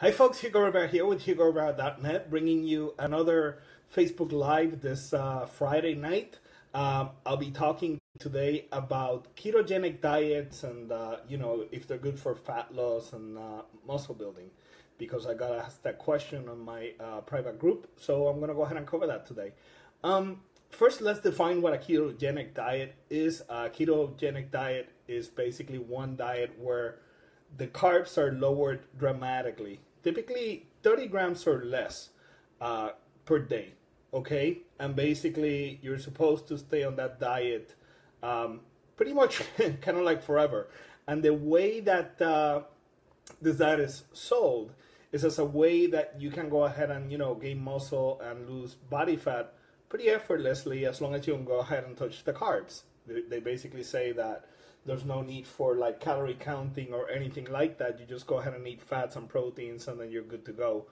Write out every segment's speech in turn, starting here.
Hi folks, Hugo Rivera here with HugoRiveraFitness, bringing you another Facebook Live this Friday night. I'll be talking today about ketogenic diets and, if they're good for fat loss and muscle building, because I got asked that question on my private group, so I'm going to go ahead and cover that today. First, let's define what a ketogenic diet is. A ketogenic diet is basically one diet where the carbs are lowered dramatically, typically 30 grams or less per day, okay? And basically, you're supposed to stay on that diet pretty much kind of like forever. And the way that this diet is sold is as a way that you can go ahead and, gain muscle and lose body fat pretty effortlessly as long as you don't go ahead and touch the carbs. They basically say that there's no need for like calorie counting or anything like that. You just go ahead and eat fats and proteins and then you're good to go.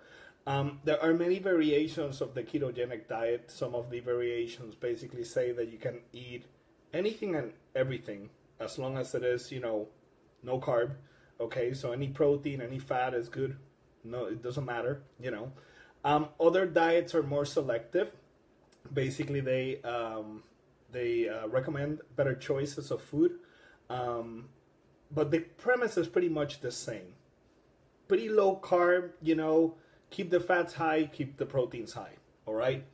There are many variations of the ketogenic diet. Some of the variations basically say that you can eat anything and everything as long as it is, no carb. Okay, so any protein, any fat is good. No, it doesn't matter, Other diets are more selective. Basically, they recommend better choices of food. But the premise is pretty much the same. Pretty low carb, keep the fats high, keep the proteins high, all right?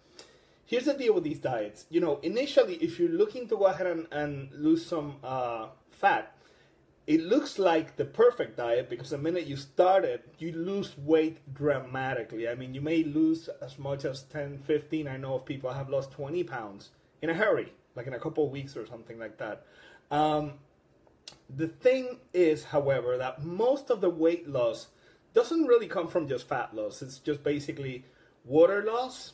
Here's the deal with these diets. Initially, if you're looking to go ahead and lose some fat, it looks like the perfect diet because the minute you start it, you lose weight dramatically. I mean, you may lose as much as 10, 15. I know of people who have lost 20 pounds in a hurry, like in a couple of weeks or something like that. The thing is, however, that most of the weight loss doesn't really come from just fat loss. It's just basically water loss,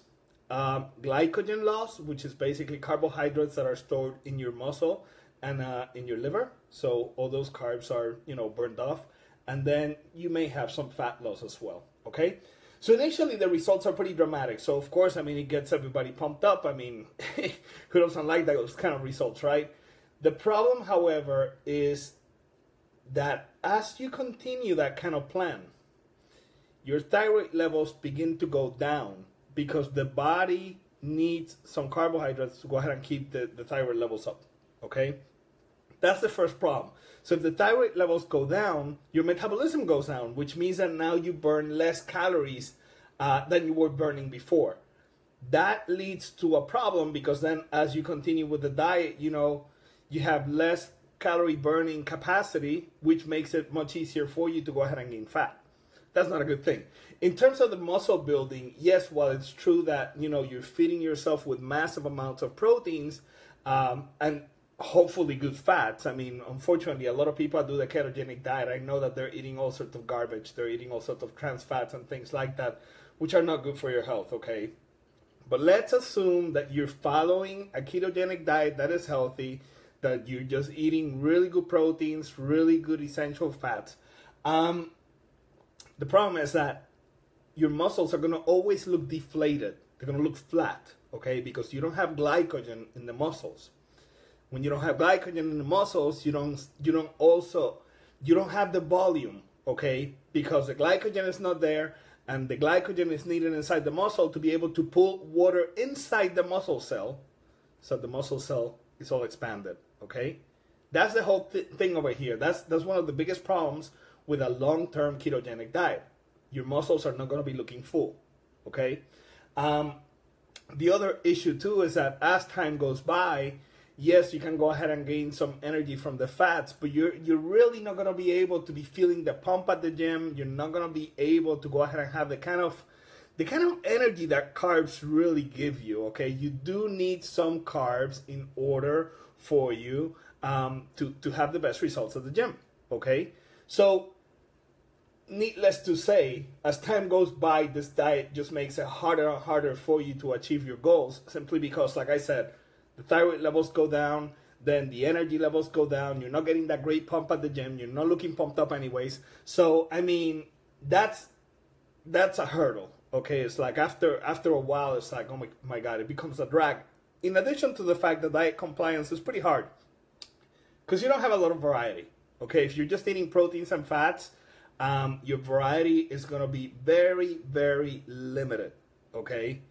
glycogen loss, which is basically carbohydrates that are stored in your muscle and in your liver. So all those carbs are, burned off. And then you may have some fat loss as well, okay? So initially the results are pretty dramatic. So of course, it gets everybody pumped up. Who doesn't like those kind of results, right? The problem, however, is that as you continue that kind of plan, your thyroid levels begin to go down because the body needs some carbohydrates to go ahead and keep the thyroid levels up, okay? That's the first problem. So if the thyroid levels go down, your metabolism goes down, which means that now you burn less calories than you were burning before. That leads to a problem because then as you continue with the diet, you have less calorie burning capacity, which makes it much easier for you to go ahead and gain fat. That's not a good thing. In terms of the muscle building, yes, while it's true that, you're feeding yourself with massive amounts of proteins and hopefully good fats. Unfortunately, a lot of people do the ketogenic diet. I know that they're eating all sorts of garbage. They're eating all sorts of trans fats and things like that, which are not good for your health, okay? But let's assume that you're following a ketogenic diet that is healthy, that you're just eating really good proteins, really good essential fats. The problem is that your muscles are going to always look deflated. They're going to look flat, okay? Because you don't have glycogen in the muscles. When you don't have glycogen in the muscles, you don't have the volume, okay? Because the glycogen is not there, and the glycogen is needed inside the muscle to be able to pull water inside the muscle cell, so the muscle cell is all expanded, okay? That's the whole thing over here. That's one of the biggest problems with a long-term ketogenic diet. Your muscles are not going to be looking full, okay? The other issue too is that as time goes by, yes, you can go ahead and gain some energy from the fats, but you're really not going to be able to be feeling the pump at the gym. You're not going to be able to go ahead and have the kind of energy that carbs really give you, okay? You do need some carbs in order for you to have the best results at the gym, okay? So, needless to say, as time goes by, this diet just makes it harder and harder for you to achieve your goals, simply because, like I said, the thyroid levels go down, then the energy levels go down, you're not getting that great pump at the gym, you're not looking pumped up anyways. So, that's a hurdle. Okay, it's like after a while, it's like, oh my God, it becomes a drag. In addition to the fact that diet compliance is pretty hard because you don't have a lot of variety. Okay, if you're just eating proteins and fats, Your variety is going to be very, very limited, okay?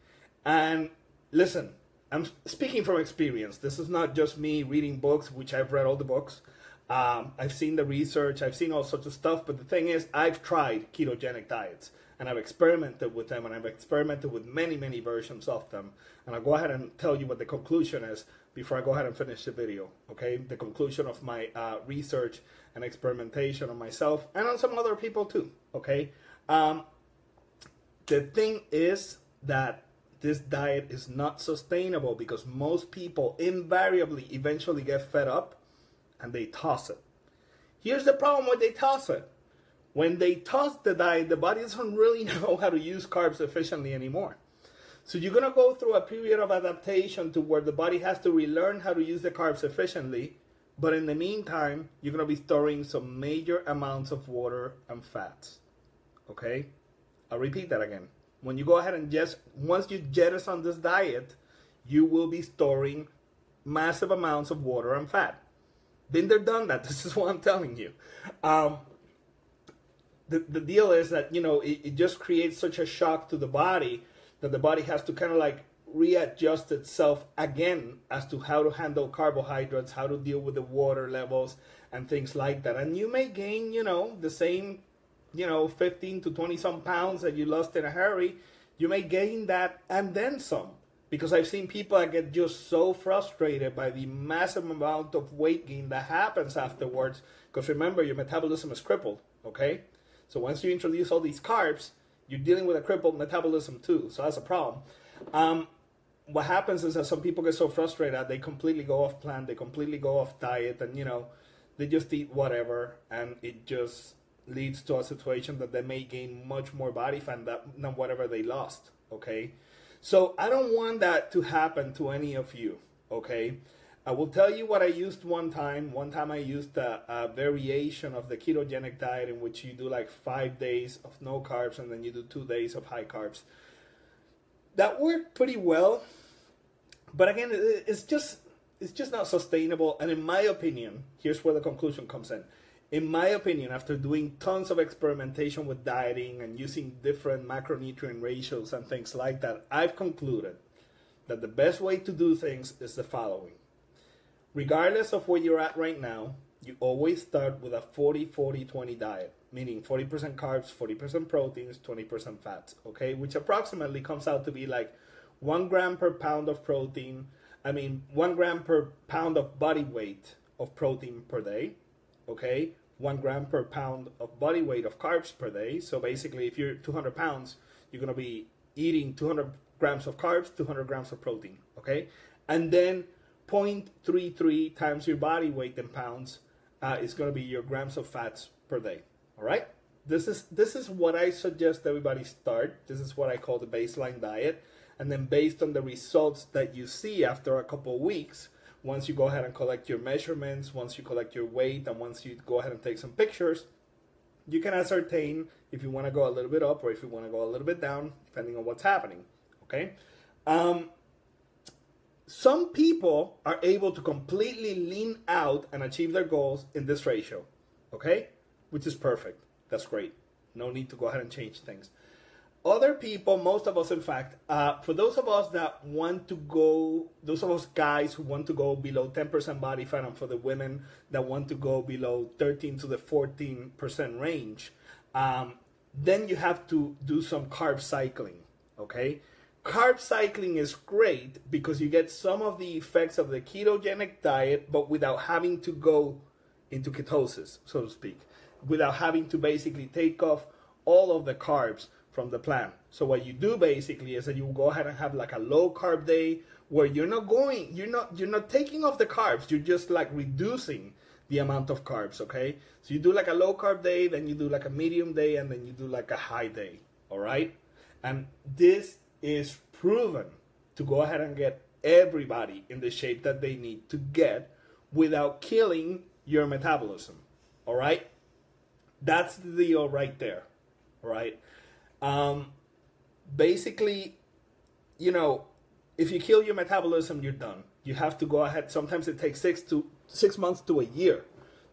And listen, I'm speaking from experience. This is not just me reading books, which I've read all the books. I've seen the research, I've seen all sorts of stuff, but the thing is, I've tried ketogenic diets, and I've experimented with them, and I've experimented with many, many versions of them. And I'll go ahead and tell you what the conclusion is before I go ahead and finish the video, okay? The conclusion of my research and experimentation on myself and on some other people too, okay? The thing is that this diet is not sustainable because most people invariably eventually get fed up and they toss it. Here's the problem when they toss it. When they toss the diet, the body doesn't really know how to use carbs efficiently anymore. So you're going to go through a period of adaptation to where the body has to relearn how to use the carbs efficiently. But in the meantime, you're going to be storing some major amounts of water and fats. Okay? I'll repeat that again. When you go ahead and once you jettison this diet, you will be storing massive amounts of water and fat. Been there, done that. This is what I'm telling you. The deal is that, you know, it just creates such a shock to the body that the body has to kind of like readjust itself again as to how to handle carbohydrates, how to deal with the water levels and things like that. And you may gain, you know, the same, you know, 15 to 20 some pounds that you lost in a hurry. You may gain that and then some. Because I've seen people that get just so frustrated by the massive amount of weight gain that happens afterwards. Because remember, your metabolism is crippled, okay? So once you introduce all these carbs, you're dealing with a crippled metabolism too. So that's a problem. What happens is that some people get so frustrated that they completely go off plan, they completely go off diet, and, you know, they just eat whatever. And it just leads to a situation that they may gain much more body fat than whatever they lost, okay? So I don't want that to happen to any of you, okay? I will tell you what I used one time. One time I used a variation of the ketogenic diet in which you do like 5 days of no carbs and then you do 2 days of high carbs. That worked pretty well, but again, it's just not sustainable. And in my opinion, here's where the conclusion comes in. In my opinion, after doing tons of experimentation with dieting and using different macronutrient ratios and things like that, I've concluded that the best way to do things is the following. Regardless of where you're at right now, you always start with a 40-40-20 diet, meaning 40% carbs, 40% proteins, 20% fats, okay? Which approximately comes out to be like 1 gram per pound of protein, 1 gram per pound of body weight of protein per day, okay? 1 gram per pound of body weight of carbs per day. So basically, if you're 200 pounds, you're going to be eating 200 grams of carbs, 200 grams of protein, okay? And then 0.33 times your body weight in pounds is going to be your grams of fats per day, all right? This is what I suggest everybody start. This is what I call the baseline diet. And then based on the results that you see after a couple of weeks, once you go ahead and collect your measurements, once you collect your weight, and once you go ahead and take some pictures, you can ascertain if you want to go a little bit up or if you want to go a little bit down, depending on what's happening, okay? Some people are able to completely lean out and achieve their goals in this ratio, okay? Which is perfect. That's great. No need to go ahead and change things. Other people, most of us in fact, for those of us that want to go, those of us guys who want to go below 10% body fat, and for the women that want to go below 13 to the 14% range, then you have to do some carb cycling, okay? Carb cycling is great because you get some of the effects of the ketogenic diet, but without having to go into ketosis, so to speak, without having to basically take off all of the carbs from the plan. So what you do basically is that you go ahead and have like a low carb day where you're not taking off the carbs, you're just like reducing the amount of carbs, okay? So you do like a low carb day, then you do like a medium day, and then you do like a high day, all right? And this is proven to go ahead and get everybody in the shape that they need to get without killing your metabolism, all right? That's the deal right there, all right? Basically, you know, if you kill your metabolism, you're done. You have to go ahead. Sometimes it takes 6 months to a year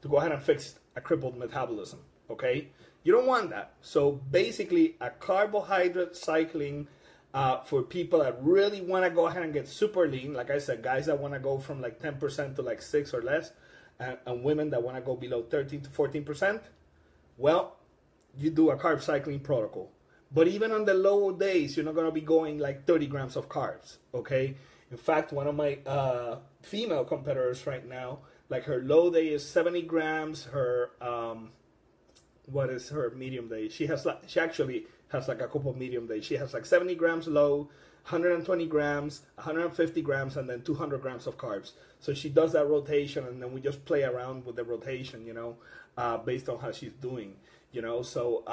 to go ahead and fix a crippled metabolism, okay? You don't want that. So basically, a carbohydrate cycling for people that really want to go ahead and get super lean, like I said, guys that want to go from like 10% to like 6 or less, and women that want to go below 13 to 14%, well, you do a carb cycling protocol. But even on the low days, you're not going to be going like 30 grams of carbs, okay? In fact, one of my female competitors right now, like her low day is 70 grams, her, what is her medium day? She actually has like a couple of medium days. She has like 70 grams low, 120 grams, 150 grams, and then 200 grams of carbs. So she does that rotation, and then we just play around with the rotation, you know, based on how she's doing, you know. So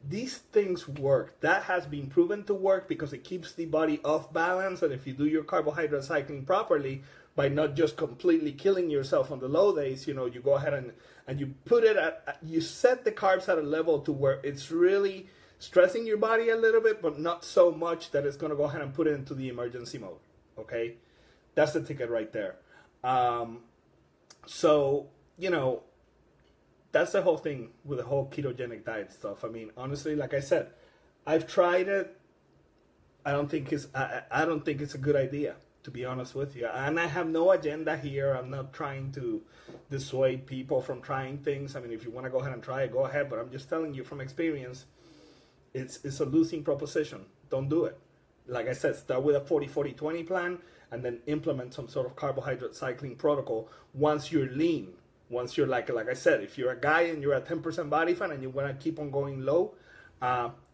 these things work. That has been proven to work because it keeps the body off balance. And if you do your carbohydrate cycling properly, by not just completely killing yourself on the low days, you know, you go ahead and you put it at, you set the carbs at a level to where it's really stressing your body a little bit, but not so much that it's going to go ahead and put it into the emergency mode. Okay, that's the ticket right there. So, you know, that's the whole thing with the whole ketogenic diet stuff. I mean, honestly, like I said, I've tried it. I don't think it's a good idea, to be honest with you. And I have no agenda here. I'm not trying to dissuade people from trying things. I mean, if you want to go ahead and try it, go ahead. But I'm just telling you from experience, it's a losing proposition. Don't do it. Like I said, start with a 40-40-20 plan and then implement some sort of carbohydrate cycling protocol once you're lean. Once you're like I said, if you're a guy and you're at 10% body fat and you want to keep on going low,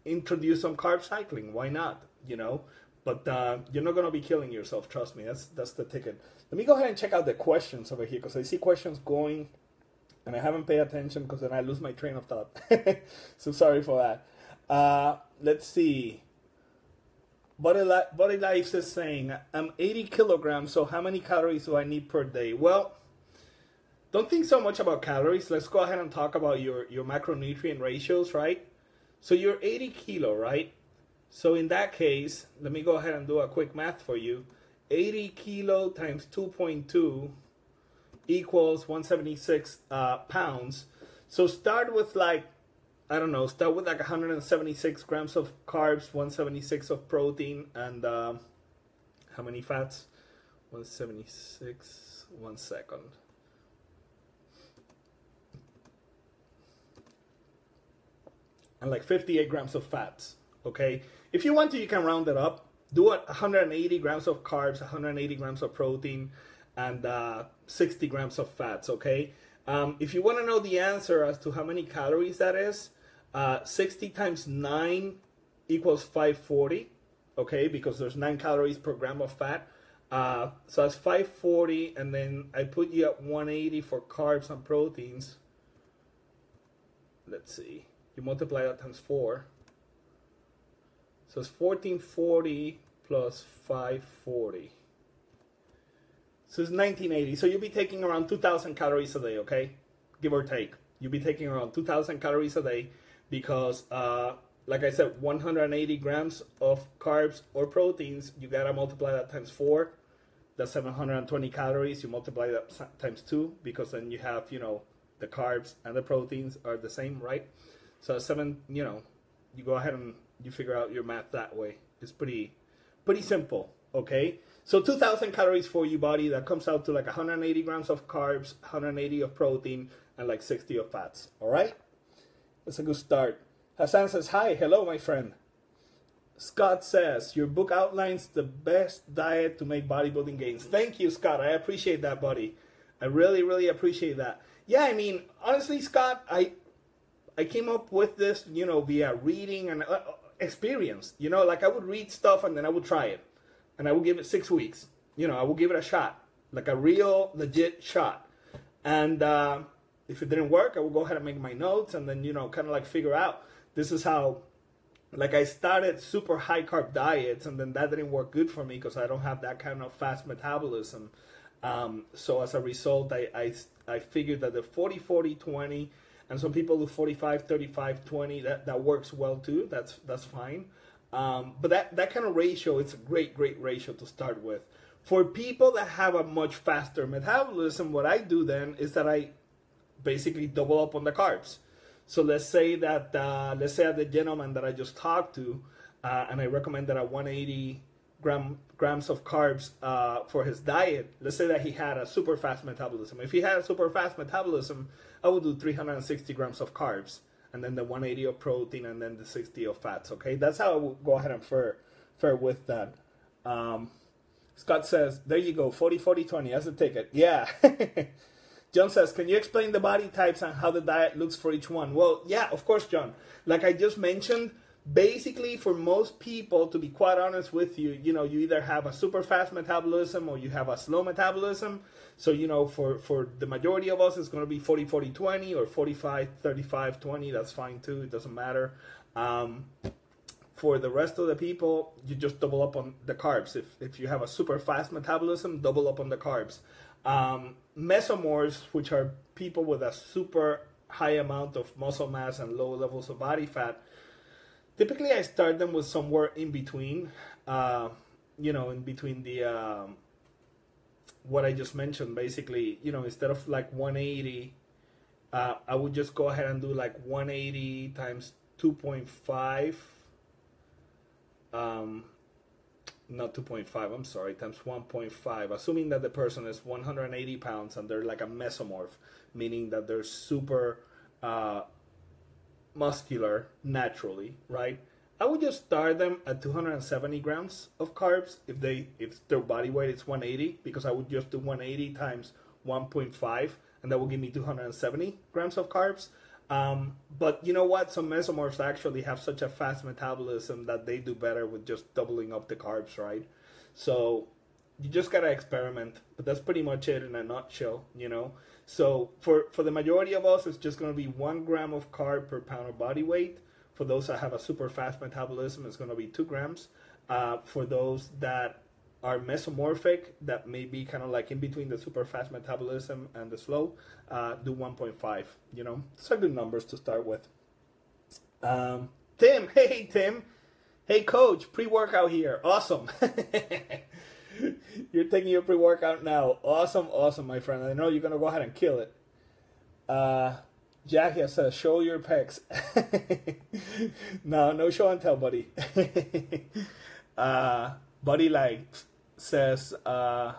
introduce some carb cycling. Why not? You know, but you're not going to be killing yourself. Trust me. That's the ticket. Let me go ahead and check out the questions over here because I see questions going and I haven't paid attention because then I lose my train of thought. So sorry for that. Let's see. Body Life is saying, I'm 80 kilograms, so how many calories do I need per day? Well, don't think so much about calories. Let's go ahead and talk about your macronutrient ratios, right? So you're 80 kilo, right? So in that case, let me go ahead and do a quick math for you. 80 kilo times 2.2 equals 176 pounds. So start with like, I don't know, start with like 176 grams of carbs, 176 of protein, and how many fats? 176, 1 second. And like 58 grams of fats, okay? If you want to, you can round it up. Do it 180 grams of carbs, 180 grams of protein, and 60 grams of fats, okay? If you want to know the answer as to how many calories that is, 60 times 9 equals 540, okay? Because there's 9 calories per gram of fat. So that's 540, and then I put you at 180 for carbs and proteins. Let's see. You multiply that times 4. So it's 1440 plus 540. So it's 1980. So you'll be taking around 2,000 calories a day, okay? Give or take. You'll be taking around 2,000 calories a day because, like I said, 180 grams of carbs or proteins, you got to multiply that times 4. That's 720 calories. You multiply that times 2 because then you have, you know, the carbs and the proteins are the same, right? So 7, you know, you go ahead and you figure out your math that way. It's pretty simple, okay? So 2,000 calories for your body, that comes out to like 180 grams of carbs, 180 of protein, and like 60 of fats, all right? That's a good start. Hassan says, hi, hello, my friend. Scott says, your book outlines the best diet to make bodybuilding gains. Thank you, Scott. I appreciate that, buddy. I really, really appreciate that. Yeah, I mean, honestly, Scott, I came up with this, you know, via reading and experience. You know, like I would read stuff and then I would try it. And I would give it 6 weeks. You know, I would give it a shot. Like a real, legit shot. And if it didn't work, I would go ahead and make my notes and then, you know, kind of like figure out. This is how, like I started super high carb diets and then that didn't work good for me because I don't have that kind of fast metabolism. So as a result, I figured that the 40-40-20, and some people do 45-35-20, that works well too. That's fine. But that kind of ratio, it's a great ratio to start with. For people that have a much faster metabolism, what I do then is that I basically double up on the carbs. So let's say that the gentleman that I just talked to, and I recommend that 180 grams of carbs for his diet. Let's say that he had a super fast metabolism. If he had a super fast metabolism, I would do 360 grams of carbs, and then the 180 of protein, and then the 60 of fats. Okay, that's how I would go ahead and fare with that. Scott says, there you go, 40-40-20, that's the ticket. Yeah. John says, can you explain the body types and how the diet looks for each one? Well, yeah, of course, John. Like I just mentioned, basically for most people, to be quite honest with you, you either have a super fast metabolism or you have a slow metabolism. So, for the majority of us, it's going to be 40-40-20 or 45-35-20. That's fine too. It doesn't matter. For the rest of the people, you just double up on the carbs. If you have a super fast metabolism, double up on the carbs. Mesomorphs, which are people with a super high amount of muscle mass and low levels of body fat, typically I start them with somewhere in between, in between the, what I just mentioned, basically, instead of like 180, I would just go ahead and do like 180 times 2.5, not 2.5, I'm sorry, times 1.5, assuming that the person is 180 pounds and they're like a mesomorph, meaning that they're super muscular naturally, right? I would just start them at 270 grams of carbs if their body weight is 180, because I would just do 180 times 1.5, and that will give me 270 grams of carbs. But you know what? Some mesomorphs actually have such a fast metabolism that they do better with just doubling up the carbs, right? So you just gotta experiment, but that's pretty much it in a nutshell, So for the majority of us, it's just gonna be 1 gram of carb per pound of body weight. For those that have a super fast metabolism, it's gonna be 2 grams. For those that are mesomorphic, that may be kind of like in between the super fast metabolism and the slow, do 1.5, Those are good numbers to start with. Tim, hey Tim, hey coach, pre-workout here, awesome. You're taking your pre-workout now, awesome my friend. I know you're gonna go ahead and kill it. Jackie says, show your pecs. No show and tell, buddy. Buddy says, I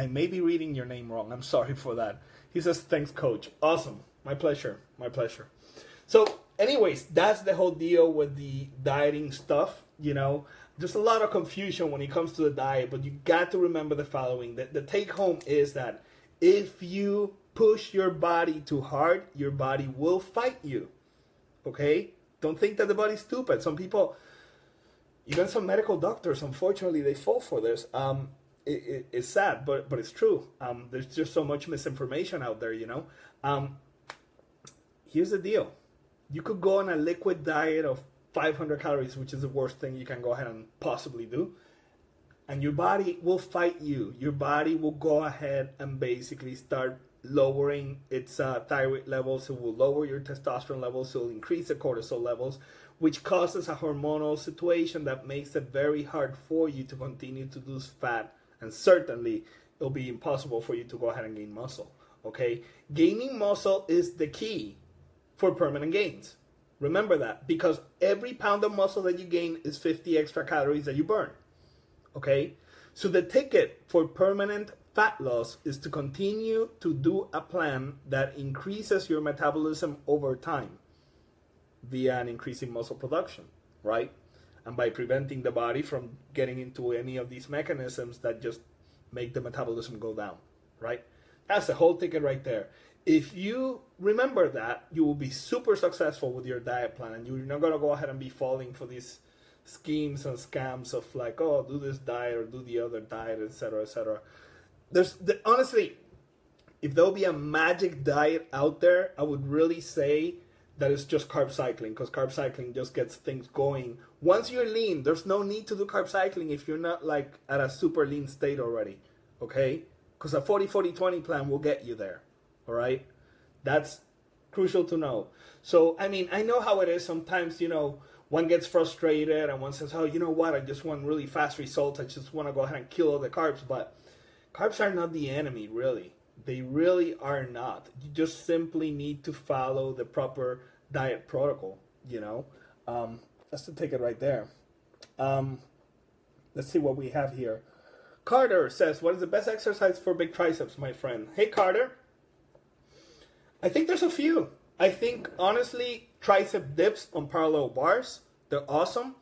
may be reading your name wrong. I'm sorry for that. He says, thanks, coach. Awesome. My pleasure. So anyways, that's the whole deal with the dieting stuff. There's a lot of confusion when it comes to the diet, but you got to remember the following. The take home is that if you push your body too hard, your body will fight you. Okay? Don't think that the body's stupid. Some people, even some medical doctors, unfortunately, they fall for this. It's sad, but it's true. There's just so much misinformation out there, Here's the deal. You could go on a liquid diet of 500 calories, which is the worst thing you can go ahead and possibly do. And your body will fight you. Your body will go ahead and basically start lowering its thyroid levels. It will lower your testosterone levels. It will increase the cortisol levels, which causes a hormonal situation that makes it very hard for you to continue to lose fat. And certainly, it'll be impossible for you to go ahead and gain muscle. Okay? Gaining muscle is the key for permanent gains. Remember that, because every pound of muscle that you gain is 50 extra calories that you burn. Okay? So the ticket for permanent fat loss is to continue to do a plan that increases your metabolism over time via an increase in muscle production, right? And by preventing the body from getting into any of these mechanisms that just make the metabolism go down, right? That's the whole ticket right there. If you remember that, you will be super successful with your diet plan, and you're not going to go ahead and be falling for these schemes and scams of like, oh, do this diet or do the other diet, etc., etc. Honestly, if there will be a magic diet out there, I would really say that it's just carb cycling, because carb cycling just gets things going. Once you're lean, there's no need to do carb cycling if you're not like at a super lean state already, okay? Because a 40-40-20 plan will get you there. All right, that's crucial to know. So, I mean, I know how it is. Sometimes, one gets frustrated and one says, oh, you know what? I just want really fast results. I just want to go ahead and kill all the carbs. But carbs are not the enemy, really. They really are not. You just simply need to follow the proper diet protocol, you know. That's the ticket right there. Let's see what we have here. Carter says, what is the best exercise for big triceps, my friend? Hey, Carter. I think there's a few. I think, honestly, tricep dips on parallel bars, they're awesome.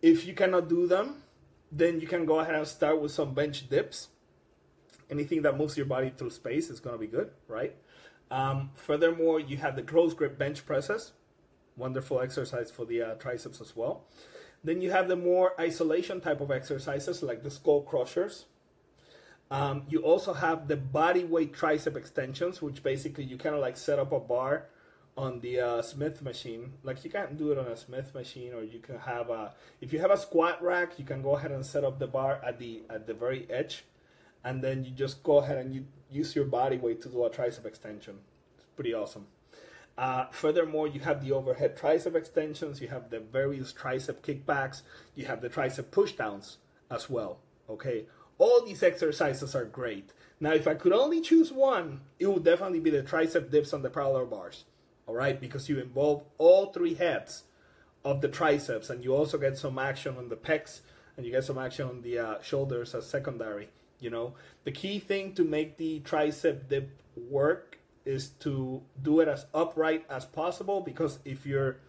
If you cannot do them, then you can go ahead and start with some bench dips. Anything that moves your body through space is going to be good, right? Furthermore, you have the close grip bench presses. Wonderful exercise for the triceps as well. Then you have the more isolation type of exercises like the skull crushers. You also have the body weight tricep extensions, which basically you kind of like set up a bar on the Smith machine. Like you can't do it on a Smith machine, or you can have if you have a squat rack, you can go ahead and set up the bar at the very edge, and then you just go ahead and you use your body weight to do a tricep extension. It's pretty awesome. Furthermore, you have the overhead tricep extensions, you have the various tricep kickbacks, you have the tricep pushdowns as well, okay? All these exercises are great. Now, if I could only choose one, it would definitely be the tricep dips on the parallel bars, all right? Because you involve all three heads of the triceps, and you also get some action on the pecs, and you get some action on the shoulders as secondary, you know? The key thing to make the tricep dip work is to do it as upright as possible, because if you're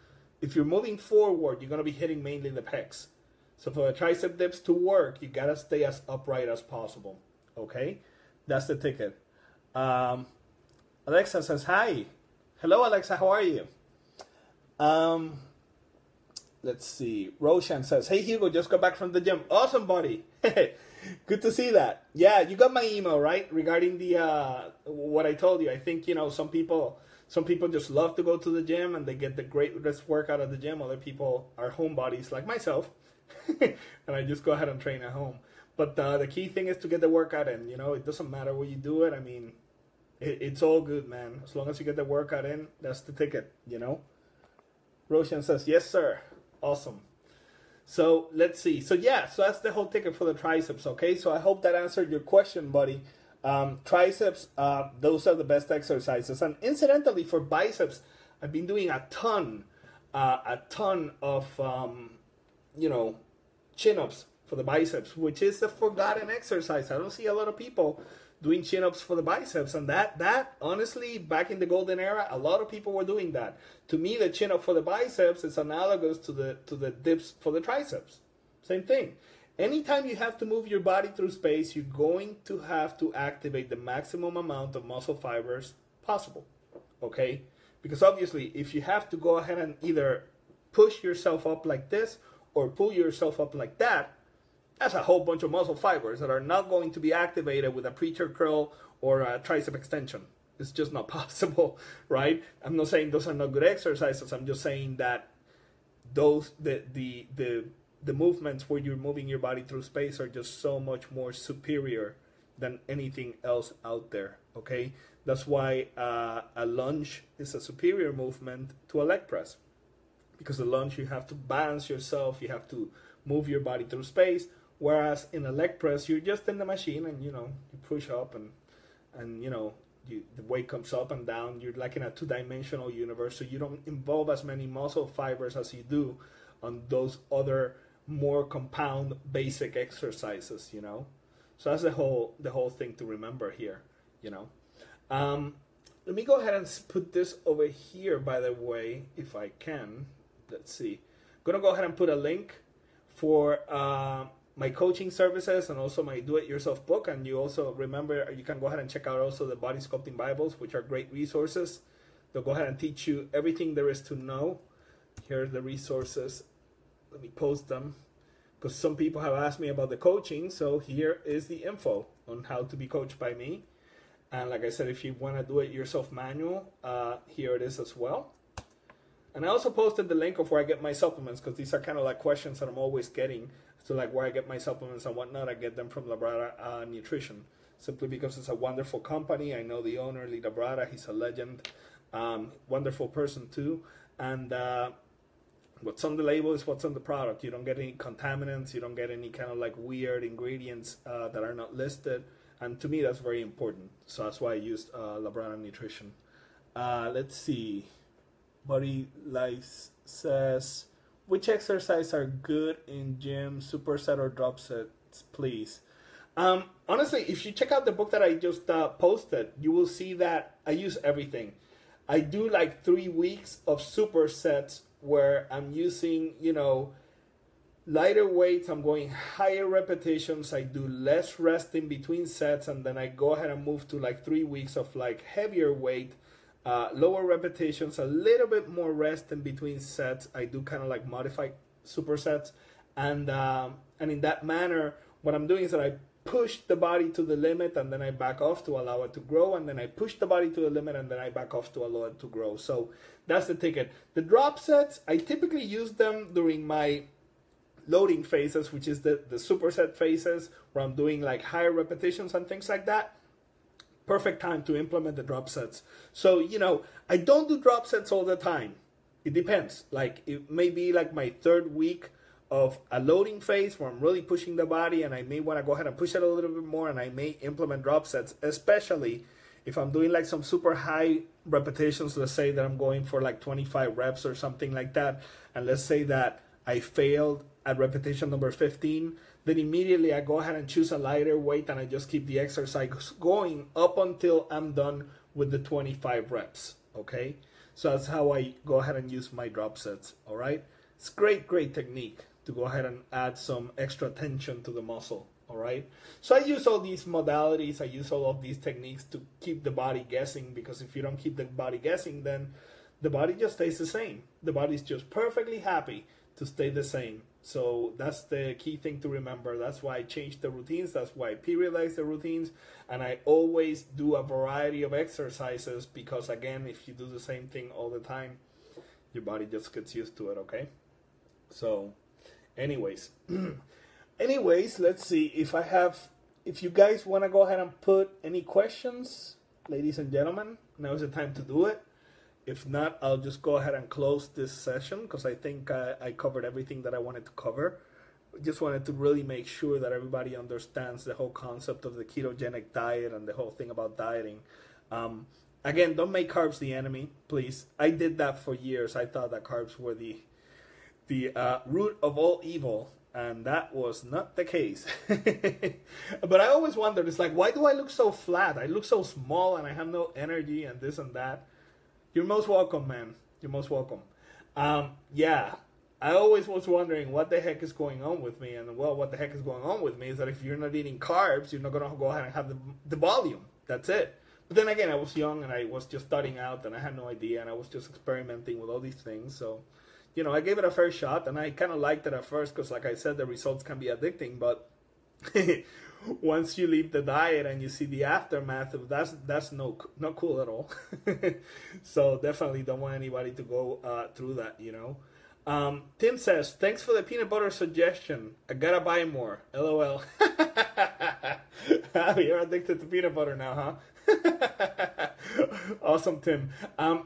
moving forward, you're going to be hitting mainly the pecs. So for the tricep dips to work, you got to stay as upright as possible. Okay? That's the ticket. Alexa says, hi. Hello, Alexa. How are you? Let's see. Roshan says, hey, Hugo, just got back from the gym. Awesome, buddy. Good to see that. Yeah, you got my email, right? Regarding the what I told you. I think, you know, some people just love to go to the gym and they get the greatest workout at the gym. Other people are homebodies like myself. And I just go ahead and train at home. But the key thing is to get the workout in. You know, it doesn't matter where you do it. I mean, it's all good, man. As long as you get the workout in, that's the ticket, you know? Roshan says, yes, sir. Awesome. So let's see. So yeah, so that's the whole ticket for the triceps, okay? So I hope that answered your question, buddy. Triceps, those are the best exercises. And incidentally, for biceps, I've been doing a ton of, you know, chin-ups for the biceps, which is a forgotten exercise. I don't see a lot of people doing chin-ups for the biceps, and that honestly, back in the golden era, a lot of people were doing that. To me, the chin-up for the biceps is analogous to the dips for the triceps. Same thing. Anytime you have to move your body through space, you're going to have to activate the maximum amount of muscle fibers possible, okay? Because obviously, if you have to go ahead and either push yourself up like this or pull yourself up like that, that's a whole bunch of muscle fibers that are not going to be activated with a preacher curl or a tricep extension. It's just not possible, right? I'm not saying those are not good exercises. I'm just saying that those the movements where you're moving your body through space are just so much more superior than anything else out there, okay? That's why a lunge is a superior movement to a leg press. Because the lunge, you have to balance yourself, you have to move your body through space. Whereas in a leg press, you're just in the machine and, you know, you push up and you know, the weight comes up and down. You're like in a two-dimensional universe, so you don't involve as many muscle fibers as you do on those other more compound basic exercises, you know. So that's the whole thing to remember here, you know. Let me go ahead and put this over here, by the way, if I can. Let's see. I'm going to go ahead and put a link for my coaching services and also my do-it-yourself book. And you also remember, you can go ahead and check out also the Body Sculpting Bibles, which are great resources. They'll go ahead and teach you everything there is to know. Here are the resources. Let me post them, because some people have asked me about the coaching. So here is the info on how to be coached by me. And like I said, if you want to do it yourself manual, here it is as well. And I also posted the link of where I get my supplements, because these are kind of like questions that I'm always getting. So like where I get my supplements and whatnot, I get them from Labrada Nutrition, simply because it's a wonderful company. I know the owner, Lee Labrada. He's a legend, wonderful person too. And what's on the label is what's on the product. You don't get any contaminants. You don't get any kind of like weird ingredients that are not listed. And to me, that's very important. So that's why I used Labrana Nutrition. Let's see. Body Life says, which exercise are good in gym, Superset or Dropset, please? Honestly, if you check out the book that I just posted, you will see that I use everything. I do like 3 weeks of supersets where I'm using, you know, lighter weights. I'm going higher repetitions. I do less rest in between sets, and then I go ahead and move to like 3 weeks of like heavier weight, lower repetitions, a little bit more rest in between sets. I do kind of like modified supersets, and in that manner, what I'm doing is that I push the body to the limit, and then I back off to allow it to grow, and then I push the body to the limit, and then I back off to allow it to grow. So that's the ticket. The drop sets, I typically use them during my loading phases, which is the superset phases, where I'm doing like higher repetitions and things like that. Perfect time to implement the drop sets. So, you know, I don't do drop sets all the time. It depends. Like, it may be like my 3rd week of a loading phase where I'm really pushing the body, and I may want to go ahead and push it a little bit more, and I may implement drop sets, especially if I'm doing like some super high repetitions. Let's say that I'm going for like 25 reps or something like that, and let's say that I failed at repetition number 15, then immediately I go ahead and choose a lighter weight, and I just keep the exercise going up until I'm done with the 25 reps, okay? So that's how I go ahead and use my drop sets, all right? It's great technique to go ahead and add some extra tension to the muscle, all right? So I use all these modalities, I use all of these techniques to keep the body guessing, because if you don't keep the body guessing, then the body just stays the same. The body's just perfectly happy to stay the same. So that's the key thing to remember. That's why I changed the routines. That's why I periodize the routines. And I always do a variety of exercises, because again, if you do the same thing all the time, your body just gets used to it, okay? So anyways, let's see if you guys want to go ahead and put any questions, ladies and gentlemen, now is the time to do it. If not, I'll just go ahead and close this session, because I think I covered everything that I wanted to cover. Just wanted to really make sure that everybody understands the whole concept of the ketogenic diet and the whole thing about dieting. Again, don't make carbs the enemy, please. I did that for years. I thought that carbs were the root of all evil, and that was not the case. But I always wondered, it's like, why do I look so flat? I look so small, and I have no energy, and this and that. You're most welcome, man. You're most welcome. Yeah, I always was wondering what the heck is going on with me. And, well, what the heck is going on with me is that if you're not eating carbs, you're not going to go ahead and have the volume. That's it. But then again, I was young, and I was just starting out, and I had no idea, and I was just experimenting with all these things. So, you know, I gave it a fair shot, and I kind of liked it at first because, like I said, the results can be addicting. But once you leave the diet and you see the aftermath, that's not cool at all. So definitely don't want anybody to go through that, you know. Tim says, thanks for the peanut butter suggestion. I gotta buy more. LOL. You're addicted to peanut butter now, huh? Awesome, Tim.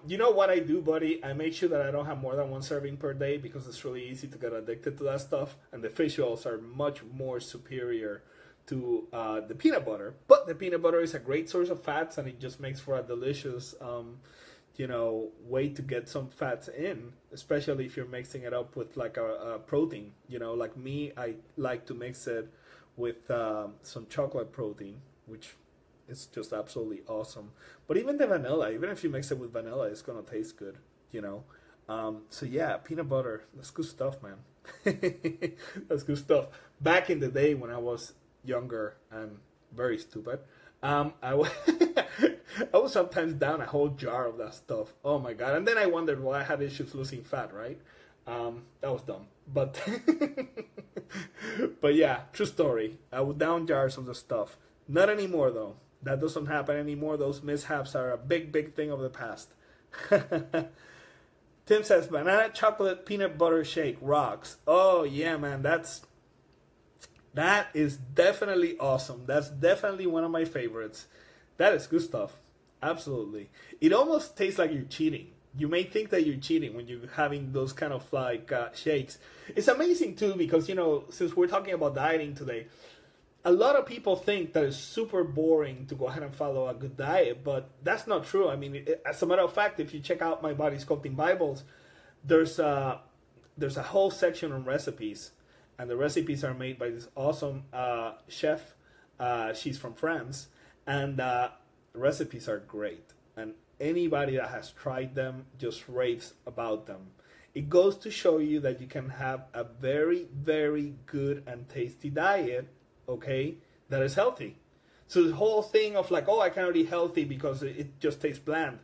You know what I do, buddy? I make sure that I don't have more than 1 serving per day, because it's really easy to get addicted to that stuff, and the fish oils are much more superior to the peanut butter. But the peanut butter is a great source of fats, and it just makes for a delicious you know, way to get some fats in, especially if you're mixing it up with like a protein. You know, like me, I like to mix it with some chocolate protein, which is just absolutely awesome. But even the vanilla, even if you mix it with vanilla, it's gonna taste good, you know. So yeah, peanut butter, that's good stuff, man. That's good stuff. Back in the day when I was younger and very stupid, I would sometimes down a whole jar of that stuff. Oh my god. And then I wondered why I had issues losing fat, right? That was dumb. But but yeah, true story. I would down jars of the stuff. Not anymore though. That doesn't happen anymore. Those mishaps are a big thing of the past. Tim says, banana chocolate peanut butter shake rocks. Oh yeah, man, that is definitely awesome. That's definitely one of my favorites. That is good stuff. Absolutely. It almost tastes like you're cheating. You may think that you're cheating when you're having those kind of like shakes. It's amazing too, because, you know, since we're talking about dieting today, a lot of people think that it's super boring to go ahead and follow a good diet, but that's not true. I mean, as a matter of fact, if you check out my Body Sculpting Bibles, there's a whole section on recipes, and the recipes are made by this awesome chef. She's from France, and the recipes are great. And anybody that has tried them just raves about them. It goes to show you that you can have a very, very good and tasty diet, okay, that is healthy. So the whole thing of like, oh, I cannot eat healthy because it just tastes bland.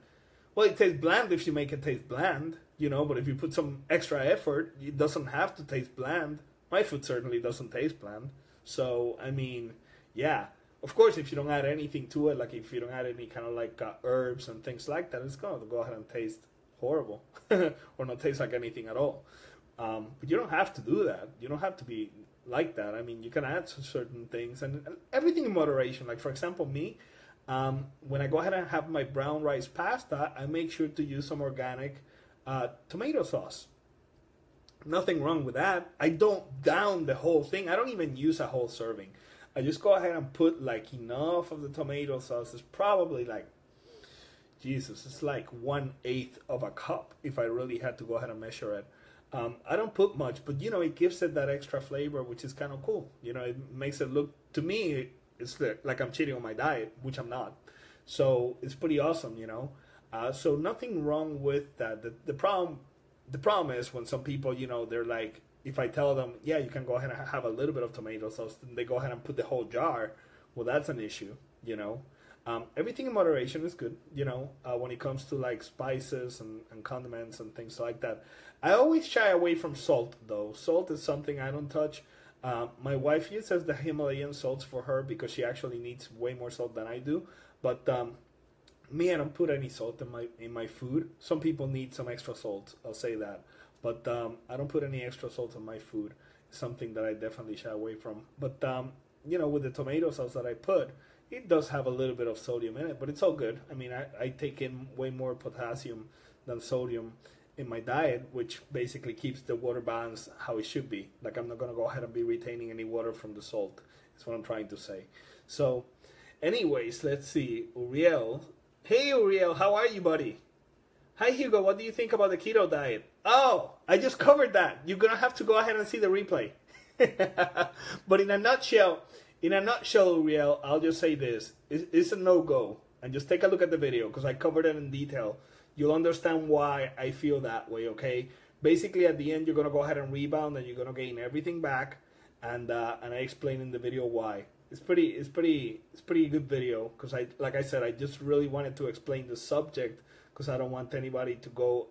Well, it tastes bland if you make it taste bland, you know, but if you put some extra effort, it doesn't have to taste bland. My food certainly doesn't taste bland. So, I mean, yeah. Of course, if you don't add anything to it, like if you don't add any kind of like herbs and things like that, it's going to go ahead and taste horrible or not taste like anything at all. But you don't have to do that. You don't have to be like that. I mean, you can add certain things and everything in moderation. Like, for example, me, when I go ahead and have my brown rice pasta, I make sure to use some organic tomato sauce. Nothing wrong with that. I don't down the whole thing. I don't even use a whole serving. I just go ahead and put like enough of the tomato sauce. It's probably like, Jesus, it's like 1/8 of a cup if I really had to go ahead and measure it. I don't put much, but you know, it gives it that extra flavor, which is kind of cool. You know, it makes it look, to me, it's like I'm cheating on my diet, which I'm not. So it's pretty awesome, you know. So nothing wrong with that. The problem is when some people, you know, they're like, if I tell them, yeah, you can go ahead and have a little bit of tomato sauce, then they go ahead and put the whole jar. Well, that's an issue, you know. Everything in moderation is good, you know, when it comes to like spices and condiments and things like that. I always shy away from salt, though. Salt is something I don't touch. My wife uses the Himalayan salts for her because she actually needs way more salt than I do. But me, I don't put any salt in my food. Some people need some extra salt, I'll say that. But I don't put any extra salt in my food. It's something that I definitely shy away from. But, you know, with the tomato sauce that I put, it does have a little bit of sodium in it, but it's all good. I mean, I take in way more potassium than sodium in my diet, which basically keeps the water balance how it should be. Like, I'm not going to go ahead and be retaining any water from the salt. That's what I'm trying to say. So, anyways, let's see. Uriel. Hey, Uriel, how are you, buddy? Hi, Hugo. What do you think about the keto diet? Oh, I just covered that. You're going to have to go ahead and see the replay. But in a nutshell, Uriel, I'll just say this. It's a no-go. And just take a look at the video because I covered it in detail. You'll understand why I feel that way, okay? Basically, at the end, you're going to go ahead and rebound and you're going to gain everything back. And I explain in the video why. It's pretty good video because like I said, I just really wanted to explain the subject because I don't want anybody to go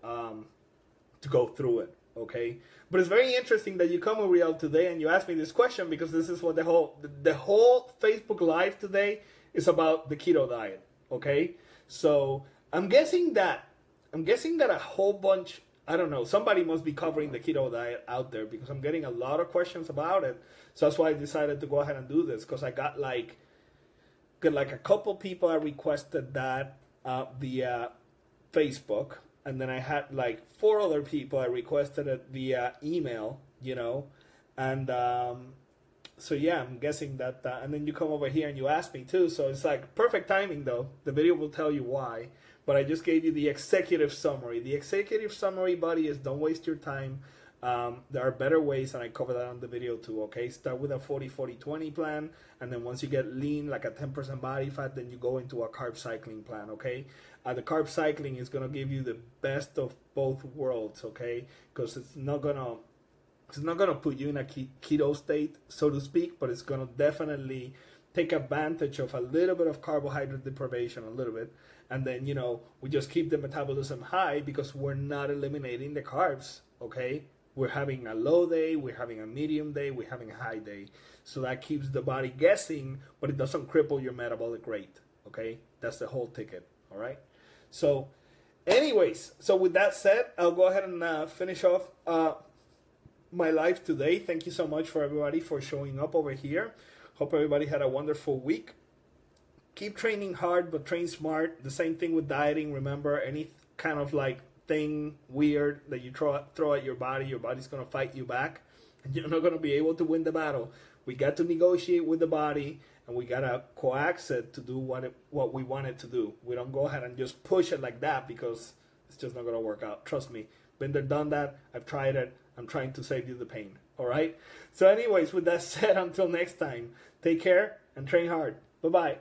through it, okay? But it's very interesting that you come, Uriel, today and you ask me this question because this is what the whole Facebook Live today is about, the keto diet, okay? So I'm guessing that a whole bunch, I don't know, somebody must be covering the keto diet out there because I'm getting a lot of questions about it. So that's why I decided to go ahead and do this because I got like a couple people that requested that via Facebook. And then I had like 4 other people I requested it via email, you know. And so yeah, I'm guessing that, and then you come over here and you ask me too. So it's like perfect timing though. The video will tell you why. But I just gave you the executive summary. The executive summary, buddy, is don't waste your time. There are better ways, and I cover that on the video too, okay? Start with a 40-40-20 plan, and then once you get lean, like a 10% body fat, then you go into a carb cycling plan, okay? The carb cycling is going to give you the best of both worlds, okay? Because it's not going to put you in a keto state, so to speak, but it's going to definitely take advantage of a little bit of carbohydrate deprivation, a little bit, and then, you know, we just keep the metabolism high because we're not eliminating the carbs, okay? We're having a low day, we're having a medium day, we're having a high day. So that keeps the body guessing, but it doesn't cripple your metabolic rate, okay? That's the whole ticket, all right? So anyways, so with that said, I'll go ahead and finish off my live today. Thank you so much for everybody for showing up over here. Hope everybody had a wonderful week. Keep training hard, but train smart. The same thing with dieting. Remember, any kind of like thing weird that you throw at your body's going to fight you back. You're not going to be able to win the battle. We got to negotiate with the body, and we got to coax it to do what we want it to do. We don't go ahead and just push it like that, because it's just not going to work out. Trust me. Been there, done that. I've tried it. I'm trying to save you the pain. All right? So anyways, with that said, until next time, take care and train hard. Bye-bye.